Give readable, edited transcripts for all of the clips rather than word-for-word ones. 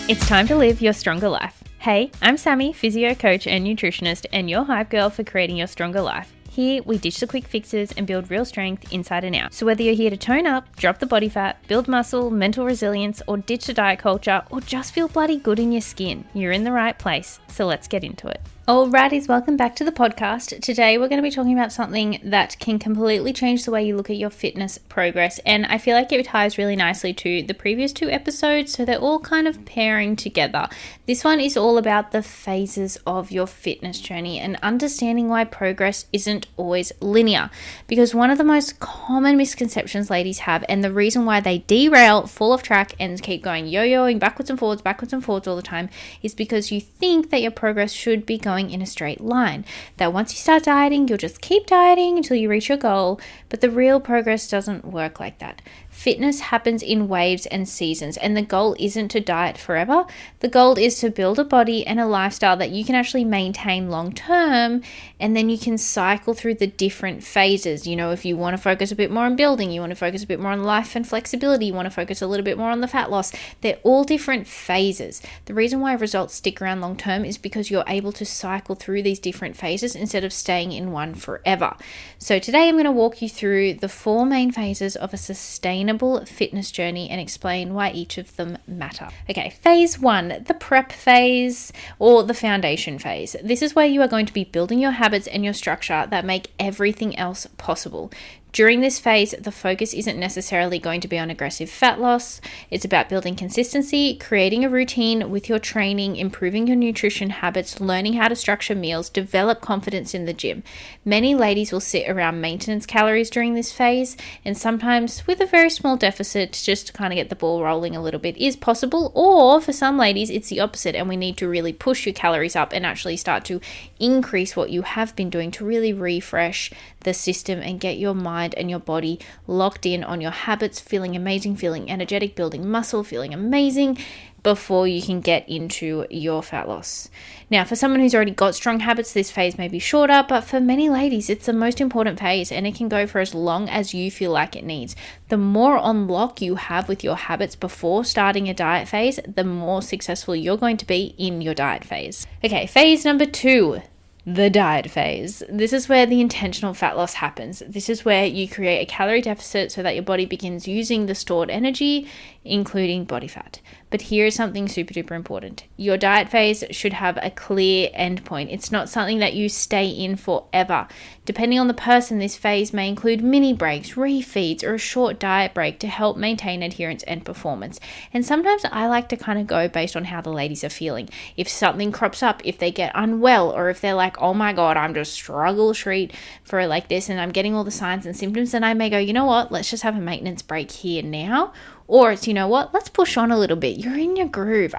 It's time to live your stronger life. Hey, I'm Sammy, physio coach and nutritionist, and your hype girl for creating your stronger life. Here, we ditch the quick fixes and build real strength inside and out. So whether you're here to tone up, drop the body fat, build muscle, mental resilience, or ditch the diet culture, or just feel bloody good in your skin, you're in the right place. So let's get into it. Alrighties, welcome back to the podcast. Today we're going to be talking about something that can completely change the way you look at your fitness progress, and I feel like it ties really nicely to the previous two episodes, so they're all kind of pairing together. This one is all about the phases of your fitness journey and understanding why progress isn't always linear, because one of the most common misconceptions ladies have, and the reason why they derail, fall off track, and keep going yo-yoing backwards and forwards all the time, is because you think that your progress should be going in a straight line, that once you start dieting, you'll just keep dieting until you reach your goal. But the real progress doesn't work like that. Fitness happens in waves and seasons, and the goal isn't to diet forever. The goal is to build a body and a lifestyle that you can actually maintain long term, and then you can cycle through the different phases. You know, if you want to focus a bit more on building, you want to focus a bit more on life and flexibility, you want to focus a little bit more on the fat loss. They're all different phases. The reason why results stick around long term is because you're able to cycle through these different phases instead of staying in one forever. So today I'm going to walk you through the 4 main phases of a sustainable fitness journey and explain why each of them matter. Okay, phase 1, the prep phase or the foundation phase. This is where you are going to be building your habits and your structure that make everything else possible. During this phase, the focus isn't necessarily going to be on aggressive fat loss. It's about building consistency, creating a routine with your training, improving your nutrition habits, learning how to structure meals, develop confidence in the gym. Many ladies will sit around maintenance calories during this phase, and sometimes with a very small deficit just to kind of get the ball rolling a little bit is possible. Or for some ladies, it's the opposite, and we need to really push your calories up and actually start to increase what you have been doing to really refresh the system and get your mind and your body locked in on your habits, feeling amazing, feeling energetic, building muscle, feeling amazing before you can get into your fat loss. Now, for someone who's already got strong habits, this phase may be shorter, but for many ladies, it's the most important phase, and it can go for as long as you feel like it needs. The more on lock you have with your habits before starting a diet phase, the more successful you're going to be in your diet phase. Okay, phase number 2. The diet phase. This is where the intentional fat loss happens. This is where you create a calorie deficit so that your body begins using the stored energy, including body fat. But here is something super duper important. Your diet phase should have a clear endpoint. It's not something that you stay in forever. Depending on the person, this phase may include mini breaks, refeeds, or a short diet break to help maintain adherence and performance. And sometimes I like to kind of go based on how the ladies are feeling. If something crops up, if they get unwell, or if they're like, oh my God, I'm just struggle street for like this and I'm getting all the signs and symptoms, then I may go, you know what, let's just have a maintenance break here now. Or it's, you know what, let's push on a little bit. You're in your groove.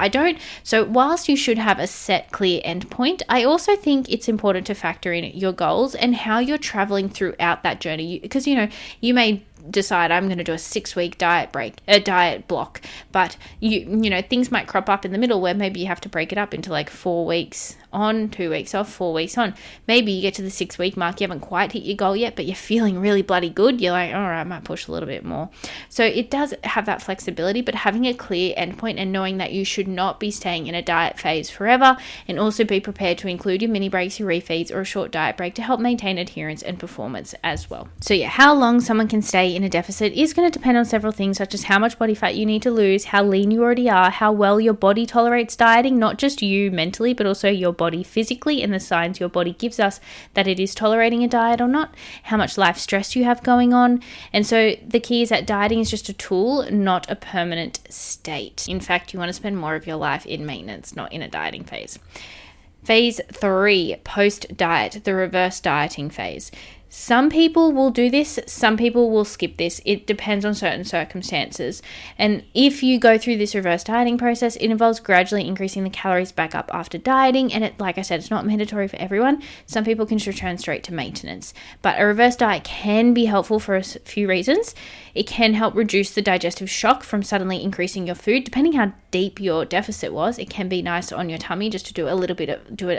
So whilst you should have a set clear endpoint, I also think it's important to factor in your goals and how you're traveling throughout that journey. Because, you know, you may decide I'm going to do a 6-week diet block, but you know, things might crop up in the middle where maybe you have to break it up into like 4 weeks on, 2 weeks off, 4 weeks on. Maybe you get to the 6-week mark, you haven't quite hit your goal yet, but you're feeling really bloody good. You're like, all right, I might push a little bit more. So it does have that flexibility, but having a clear endpoint and knowing that you should not be staying in a diet phase forever, and also be prepared to include your mini breaks, your refeeds, or a short diet break to help maintain adherence and performance as well. So yeah, how long someone can stay in a deficit is going to depend on several things, such as how much body fat you need to lose, how lean you already are, how well your body tolerates dieting, not just you mentally, but also your body physically, and the signs your body gives us that it is tolerating a diet or not, how much life stress you have going on. And so the key is that dieting is just a tool, not a permanent state. In fact, you want to spend more of your life in maintenance, not in a dieting phase. Phase 3, post-diet, the reverse dieting phase. Some people will do this, some people will skip this. It depends on certain circumstances. And if you go through this reverse dieting process, it involves gradually increasing the calories back up after dieting. And it, like I said, it's not mandatory for everyone. Some people can return straight to maintenance. But a reverse diet can be helpful for a few reasons. It can help reduce the digestive shock from suddenly increasing your food. Depending how deep your deficit was, it can be nice on your tummy just to do it a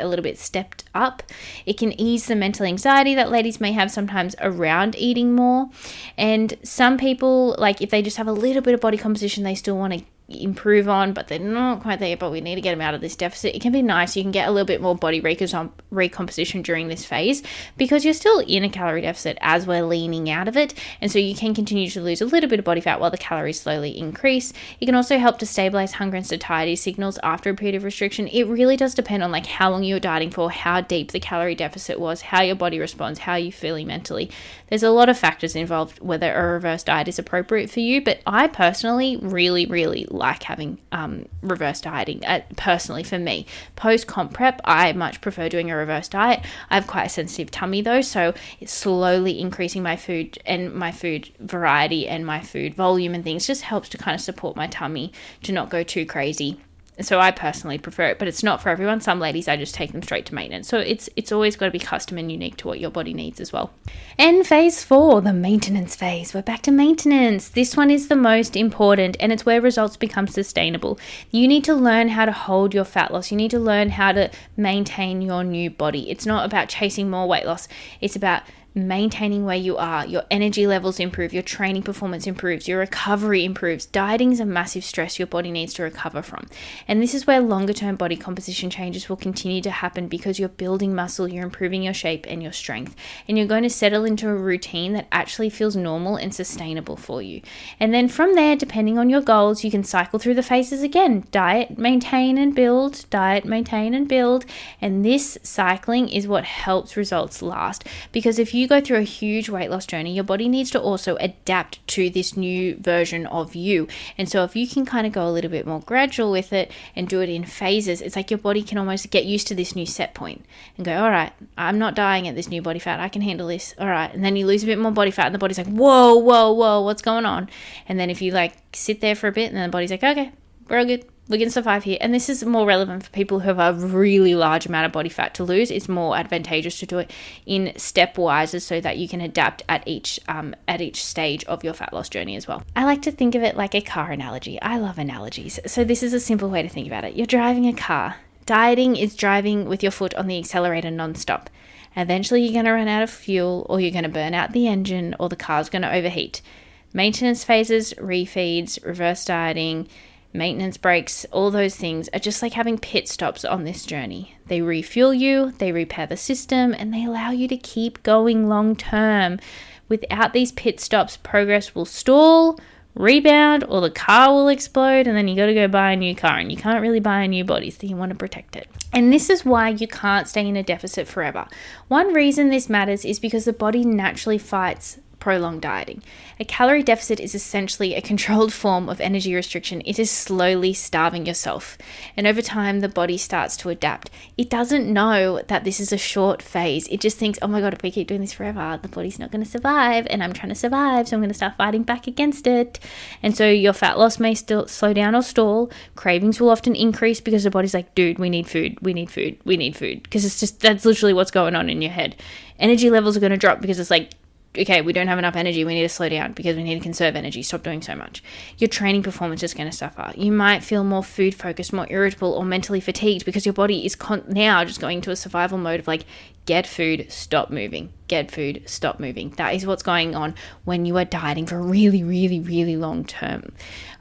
little bit stepped up. It can ease the mental anxiety that ladies may have sometimes around eating more. And some people, like if they just have a little bit of body composition, they still want to improve on, but they're not quite there, but we need to get them out of this deficit. It can be nice. You can get a little bit more body recomposition during this phase because you're still in a calorie deficit as we're leaning out of it. And so you can continue to lose a little bit of body fat while the calories slowly increase. It can also help to stabilize hunger and satiety signals after a period of restriction. It really does depend on like how long you were dieting for, how deep the calorie deficit was, how your body responds, how you're feeling mentally. There's a lot of factors involved whether a reverse diet is appropriate for you, but I personally really like having reverse dieting. Personally for me, post comp prep, I much prefer doing a reverse diet. I have quite a sensitive tummy though, so it's slowly increasing my food and my food variety and my food volume and things just helps to kind of support my tummy to not go too crazy. So I personally prefer it, but it's not for everyone. Some ladies, I just take them straight to maintenance. So it's always got to be custom and unique to what your body needs as well. And phase 4, the maintenance phase. We're back to maintenance. This one is the most important, and it's where results become sustainable. You need to learn how to hold your fat loss. You need to learn how to maintain your new body. It's not about chasing more weight loss. It's about maintaining where you are. Your energy levels improve, your training performance improves, your recovery improves. Dieting is a massive stress your body needs to recover from. And this is where longer term body composition changes will continue to happen because you're building muscle, you're improving your shape and your strength, and you're going to settle into a routine that actually feels normal and sustainable for you. And then from there, depending on your goals, you can cycle through the phases again. Diet, maintain and build, diet, maintain and build. And this cycling is what helps results last, because if you go through a huge weight loss journey, your body needs to also adapt to this new version of you. And so if you can kind of go a little bit more gradual with it and do it in phases, it's like your body can almost get used to this new set point and go, all right, I'm not dying at this new body fat. I can handle this. All right. And then you lose a bit more body fat and the body's like, whoa, what's going on? And then if you like sit there for a bit and then the body's like, okay, we're all good. We can survive here. And this is more relevant for people who have a really large amount of body fat to lose. It's more advantageous to do it in stepwise so that you can adapt at each stage of your fat loss journey as well. I like to think of it like a car analogy. I love analogies. So this is a simple way to think about it. You're driving a car. Dieting is driving with your foot on the accelerator nonstop. Eventually you're going to run out of fuel, or you're going to burn out the engine, or the car's going to overheat. Maintenance phases, refeeds, reverse dieting, maintenance breaks, all those things are just like having pit stops on this journey. They refuel you, they repair the system, and they allow you to keep going long term. Without these pit stops, progress will stall, rebound, or the car will explode, and then you got to go buy a new car, and you can't really buy a new body, so you want to protect it. And this is why you can't stay in a deficit forever. One reason this matters is because the body naturally fights prolonged dieting. A calorie deficit is essentially a controlled form of energy restriction. It is slowly starving yourself. And over time, the body starts to adapt. It doesn't know that this is a short phase. It just thinks, oh my God, if we keep doing this forever, the body's not going to survive. And I'm trying to survive, so I'm going to start fighting back against it. And so your fat loss may still slow down or stall. Cravings will often increase because the body's like, dude, we need food. Because that's literally what's going on in your head. Energy levels are going to drop because it's like, okay, we don't have enough energy. We need to slow down because we need to conserve energy. Stop doing so much. Your training performance is going to suffer. You might feel more food focused, more irritable, or mentally fatigued because your body is now just going into a survival mode of like, get food, stop moving. Get food, stop moving. That is what's going on when you are dieting for really long term.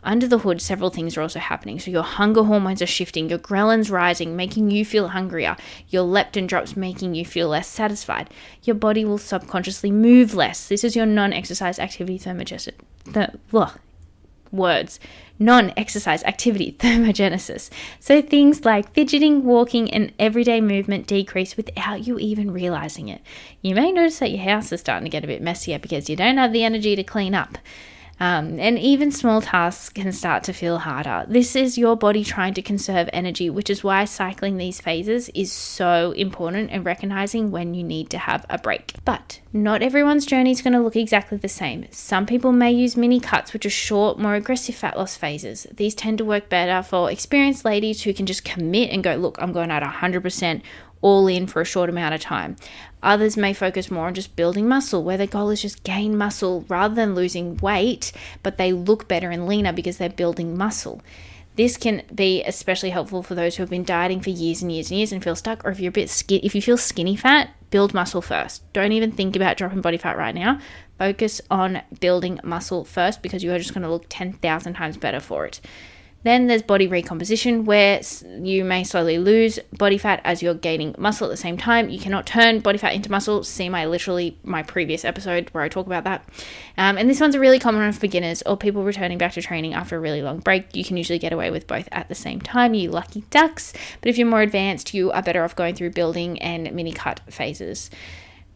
Under the hood, several things are also happening. So your hunger hormones are shifting, your ghrelins rising, making you feel hungrier. Your leptin drops, making you feel less satisfied. Your body will subconsciously move less. This is your non-exercise activity thermogenesis. Non-exercise activity thermogenesis. So things like fidgeting, walking, and everyday movement decrease without you even realizing it. You may notice that your house is starting to get a bit messier because you don't have the energy to clean up. And even small tasks can start to feel harder. This is your body trying to conserve energy, which is why cycling these phases is so important and recognizing when you need to have a break. But not everyone's journey is going to look exactly the same. Some people may use mini cuts, which are short, more aggressive fat loss phases. These tend to work better for experienced ladies who can just commit and go, look, I'm going at 100% all in for a short amount of time. Others may focus more on just building muscle, where their goal is just gain muscle rather than losing weight, but they look better and leaner because they're building muscle. This can be especially helpful for those who have been dieting for years and years and feel stuck, or if you're a bit if you feel skinny fat, build muscle first. Don't even think about dropping body fat right now. Focus on building muscle first because you are just going to look 10,000 times better for it. Then there's body recomposition, where you may slowly lose body fat as you're gaining muscle at the same time. You cannot turn body fat into muscle. See my previous episode where I talk about that. And this one's a really common one for beginners or people returning back to training after a really long break. You can usually get away with both at the same time, you lucky ducks. But if you're more advanced, you are better off going through building and mini cut phases.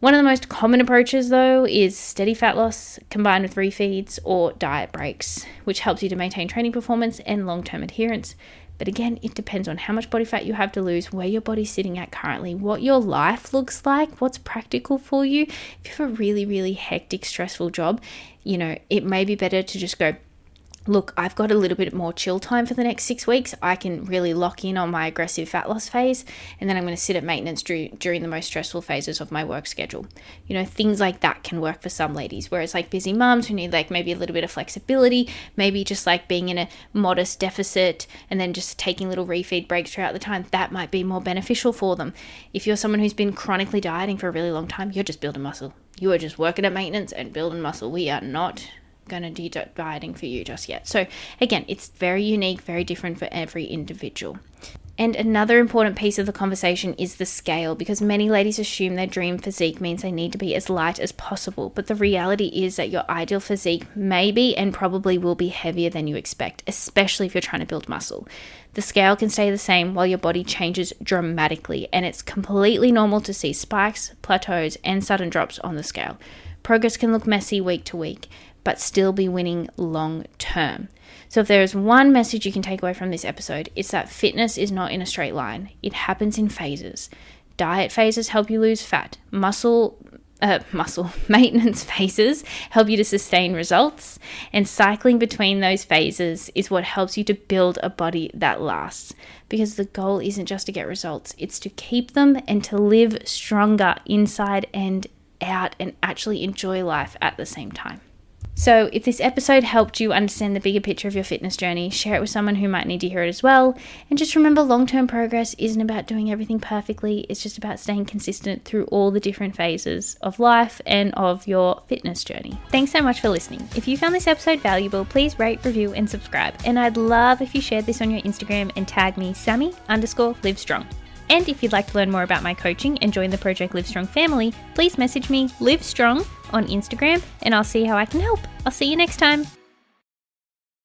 One of the most common approaches, though, is steady fat loss combined with refeeds or diet breaks, which helps you to maintain training performance and long-term adherence. But again, it depends on how much body fat you have to lose, where your body's sitting at currently, what your life looks like, what's practical for you. If you have a really, really hectic, stressful job, it may be better to just go, look, I've got a little bit more chill time for the next 6 weeks. I can really lock in on my aggressive fat loss phase, and then I'm going to sit at maintenance during the most stressful phases of my work schedule. Things like that can work for some ladies, whereas like busy moms who need like maybe a little bit of flexibility, maybe just like being in a modest deficit and then just taking little refeed breaks throughout the time, that might be more beneficial for them. If you're someone who's been chronically dieting for a really long time, you're just building muscle. You are just working at maintenance and building muscle. We are not going to do dieting for you just yet. So again, it's very unique, very different for every individual. And another important piece of the conversation is the scale, because many ladies assume their dream physique means they need to be as light as possible. But the reality is that your ideal physique may be and probably will be heavier than you expect, especially if you're trying to build muscle. The scale can stay the same while your body changes dramatically, and it's completely normal to see spikes, plateaus, and sudden drops on the scale. Progress can look messy week to week, but still be winning long term. So if there is one message you can take away from this episode, it's that fitness is not in a straight line. It happens in phases. Diet phases help you lose fat. Muscle maintenance phases help you to sustain results. And cycling between those phases is what helps you to build a body that lasts. Because the goal isn't just to get results, it's to keep them and to live stronger inside and out and actually enjoy life at the same time. So if this episode helped you understand the bigger picture of your fitness journey, share it with someone who might need to hear it as well. And just remember, long-term progress isn't about doing everything perfectly. It's just about staying consistent through all the different phases of life and of your fitness journey. Thanks so much for listening. If you found this episode valuable, please rate, review, and subscribe. And I'd love if you shared this on your Instagram and tag me, Sammy_livestrong. And if you'd like to learn more about my coaching and join the Project Livestrong family, please message me, Livestrong, on Instagram, and I'll see how I can help. I'll see you next time.